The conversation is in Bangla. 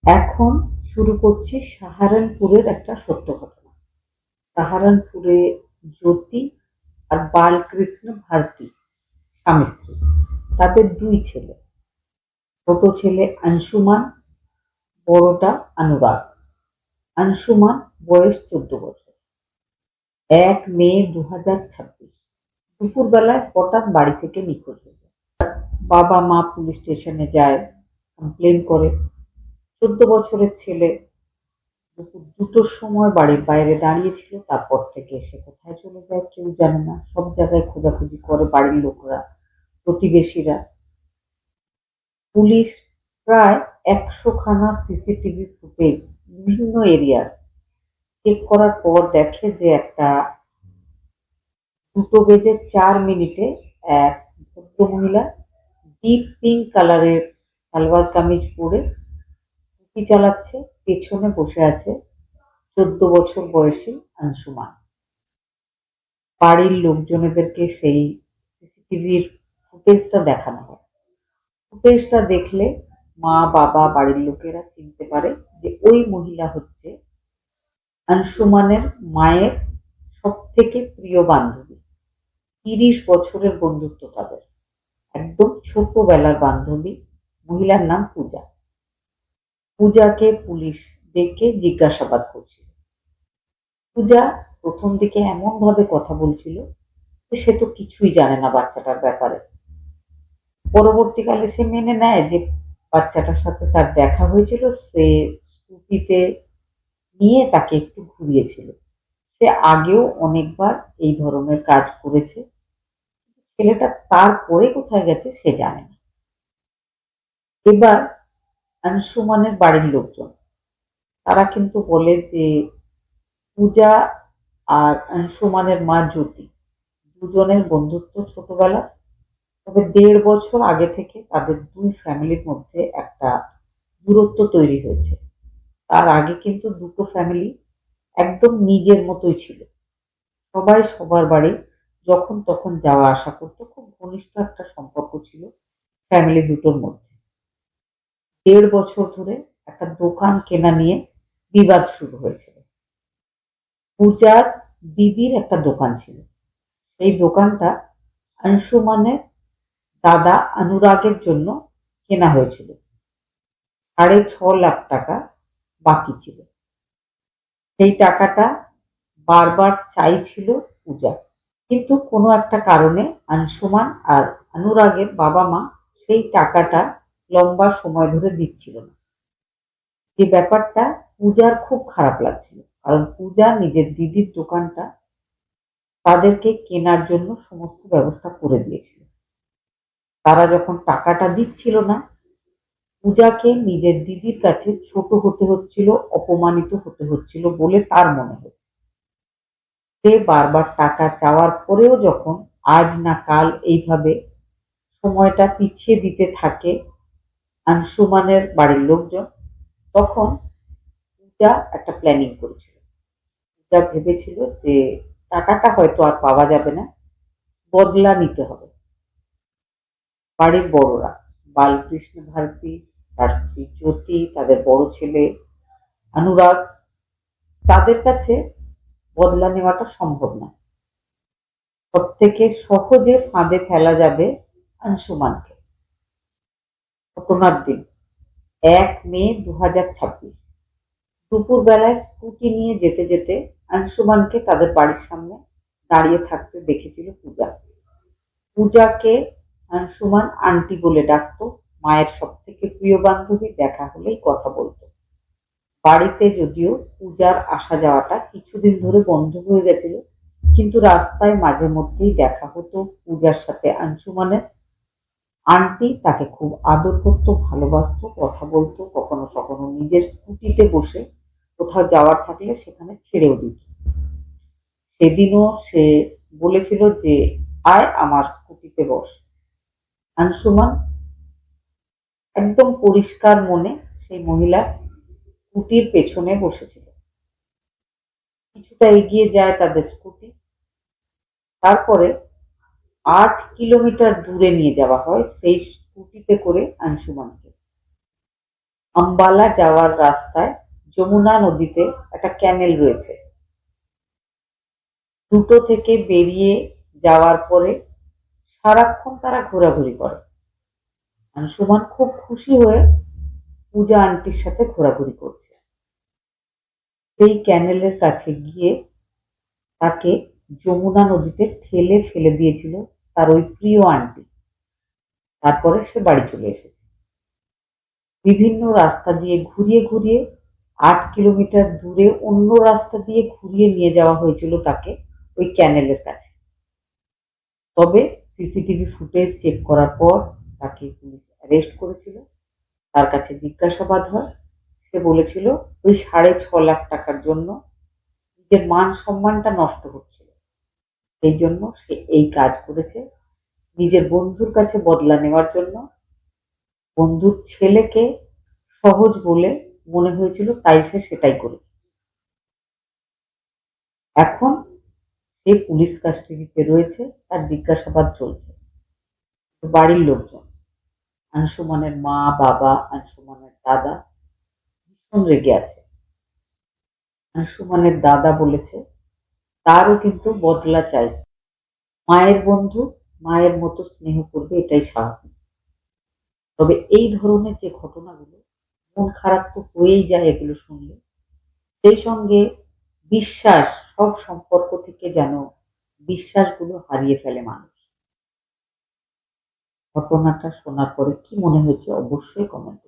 এখন শুরু করছি সাহারানপুরের একটা সত্য ঘটনা। সাহারানপুরে জ্যোতি আর বালকৃষ্ণ ভারতী স্বামী স্ত্রী। তাদের দুই ছেলে। ছোট ছেলে আংশুমান, বড়টা অনুরাগ। আংশুমান বয়স 14 বছর। 1 মে 2026 দুপুরবেলায় হঠাৎ বাড়ি থেকে নিখোঁজ হয়ে যায়। বাবা মা পুলিশ স্টেশনে যায়, কমপ্লেন করে। 14 বছরের ছেলে দুপুর 2টোর সময় বাড়ির বাইরে দাঁড়িয়েছিল। তারপর থেকে সে কোথায় চলে যায় কেউ জানে না। সব জায়গায় খোঁজাখুঁজি করে বাড়ির লোকরা, প্রতিবেশীরা। পুলিশ প্রায় 100খানা সিসিটিভি ফুটেজ বিভিন্ন এরিয়ার চেক করার পর দেখে যে একটা 2:04 এক ভদ্রমহিলা ডিপ পিঙ্ক কালারের সালোয়ার কামিজ পরে স্কুটি চালাচ্ছে। পেছনে বসে আছে 14 বছর বয়সী আংশুমান। বাড়ির লোকজনেদেরকে সেই সিসিটিভির ফুটেজটা দেখানো হয়। ফুটেজটা দেখলে মা বাবা বাড়ির লোকেরা চিনতে পারে যে ওই মহিলা হচ্ছে আংশুমানের মায়ের সব থেকে প্রিয় বান্ধবী। 30 বছরের বন্ধুত্ব তাদের, একদম ছোটবেলার বান্ধবী। মহিলার নাম পূজা। পূজাকে পুলিশ ডেকে জিজ্ঞাসাবাদ করছিল। পূজা প্রথম দিকে এমন ভাবে কথা বলছিল যে সে তো কিছুই জানে না বাচ্চাটার ব্যাপারে। পরবর্তীকালে সে মেনে নেয় যে বাচ্চাটার সাথে তার দেখা হয়েছিল, সে স্কুটিতে নিয়ে তাকে একটু ঘুরিয়েছিল। সে আগেও অনেকবার এই ধরনের কাজ করেছে। ছেলেটা তারপরে কোথায় গেছে সে জানে না। এবার আংশুমানের বাড়ির লোকজন তারা কিন্তু বলে যে পূজা আর আংশুমানের মা জ্যোতি দুজনের বন্ধুত্ব ছোটবেলা। তবে 1.5 বছর আগে থেকে তাদের দুই ফ্যামিলির মধ্যে একটা দূরত্ব তৈরি হয়েছে। তার আগে কিন্তু দুটো ফ্যামিলি একদম নিজের মতোই ছিল। সবাই সবার বাড়ি যখন তখন যাওয়া আসা করতো। খুব ঘনিষ্ঠ একটা সম্পর্ক ছিল ফ্যামিলি দুটোর মধ্যে। 1.5 বছর ধরে একটা দোকান কেনা নিয়ে বিবাদ শুরু হয়েছিল। পূজার দিদির একটা দোকান ছিল। সেই দোকানটা আংশুমানের দাদা অনুরাগের জন্য কেনা হয়েছিল। 6.5 লাখ টাকা বাকি ছিল। সেই টাকাটা বারবার চাইছিল পূজা, কিন্তু কোনো একটা কারণে আংশুমান আর অনুরাগের বাবা মা সেই টাকাটা লম্বা সময় ধরে দিচ্ছিল না। যে ব্যাপারটা পূজার খুব খারাপ লাগছিল, কারণ পূজা নিজের দিদির দোকানটা তাদেরকে কেনার জন্য সমস্ত ব্যবস্থা করে দিয়েছিল। তারা যখন টাকাটা দিচ্ছিল না, পূজাকে নিজের দিদির কাছে ছোট হতে হচ্ছিল, অপমানিত হতে হচ্ছিল বলে তার মনে হচ্ছে। সে বারবার টাকা চাওয়ার পরেও যখন আজ না কাল এইভাবে সময়টা পিছিয়ে দিতে থাকে আংশুমানের বাড়ির লোকজন, তখন পূজা একটা প্ল্যানিং করেছিল। পূজা ভেবেছিল যে টাকাটা হয়তো আর পাওয়া যাবে না, বদলা নিতে হবে। বাড়ির বড়রা বালকৃষ্ণ ভারতী, তার স্ত্রী জ্যোতি, তাদের বড় ছেলে অনুরাগ, তাদের কাছে বদলা নেওয়াটা সম্ভব না। সব থেকে সহজে ফাঁদে ফেলা যাবে আংশুমানকে। ঘটনার দিন 1 মে 2026 দুপুর বেলায় স্কুটি নিয়ে যেতে যেতে আংশুমানকে তাদের বাড়ির সামনে দাঁড়িয়ে থাকতে দেখেছিল পূজা। পূজাকে আংশুমান আন্টি বলে ডাকতো। মায়ের সব থেকে প্রিয় বান্ধবী, দেখা হলেই কথা বলতো। বাড়িতে যদিও পূজার আসা যাওয়াটা কিছুদিন ধরে বন্ধ হয়ে গেছিল, কিন্তু রাস্তায় মাঝে মধ্যেই দেখা হতো পূজার সাথে আংশুমানের। আন্টি তাকে খুব আদর করতো, ভালোবাসতো, কথা বলতো, কখনো কখনো নিজের স্কুটিতে বসে কোথাও যাওয়ার থাকলে সেখানে ছেড়েও দিত। সেদিনও সে বলেছিল যে আয় আমার স্কুটিতে বস। আংশুমান একদম পরিষ্কার মনে সেই মহিলা স্কুটির পেছনে বসেছিল। কিছুটা এগিয়ে যায় তাদের স্কুটি। তারপরে 8 কিলোমিটার দূরে নিয়ে যাওয়া হয় সেই স্কুটিতে করে আংশুমানকে। আম্বালা যাওয়ার রাস্তায় যমুনা নদীতে একটা ক্যানেল রয়েছে। দুটো থেকে বেরিয়ে যাওয়ার পরে সারাক্ষণ তারা ঘোরাঘুরি করে। আনসুমান খুব খুশি হয়ে পূজা আন্টির সাথে ঘোরাঘুরি করছে। সেই ক্যানেলের কাছে গিয়ে তাকে যমুনা নদীতে ঠেলে ফেলে দিয়েছিল তার ওই প্রিয় আন্টি। তারপরে সে বাড়ি চলে এসেছে। বিভিন্ন রাস্তা দিয়ে ঘুরিয়ে ঘুরিয়ে 8 কিলোমিটার দূরে অন্য রাস্তা দিয়ে ঘুরিয়ে নিয়ে যাওয়া হয়েছিল তাকে ওই ক্যানেলের কাছে। তবে সিসিটিভি ফুটেজ চেক করার পর তাকে পুলিশ অ্যারেস্ট করেছিল। তার কাছে জিজ্ঞাসাবাদ হয়। সে বলেছিল ওই 6.5 লাখ টাকার জন্য নিজের মান সম্মানটা নষ্ট হচ্ছিল, সেই জন্য সে এই কাজ করেছে। নিজের বন্ধুর কাছে বদলা নেওয়ার জন্য, বন্ধুর ছেলেকে সহজ বলে মনে হয়েছিল, তাই সে সেটাই করেছে। এখন সে পুলিশ কাস্টাডিতে রয়েছে, তার জিজ্ঞাসাবাদ চলছে। বাড়ির লোকজন, আনসুমানের মা, বাবা, আনসুমানের দাদা ভীষণ রেগে আছে। আনসুমানের দাদা বলেছে তারও কিন্তু বদলা চাই। মায়ের বন্ধু মায়ের মতো স্নেহ করবে, এটাই স্বাভাবিক। তবে এই ধরনের যে ঘটনাগুলো, মন খারাপ তো হয়েই যায় এগুলো শুনলে। সেই সঙ্গে বিশ্বাস, সব সম্পর্ক থেকে যেন বিশ্বাসগুলো হারিয়ে ফেলে মানুষ। ঘটনাটা শোনার পরে কি মনে হয়েছে অবশ্যই কমেন্ট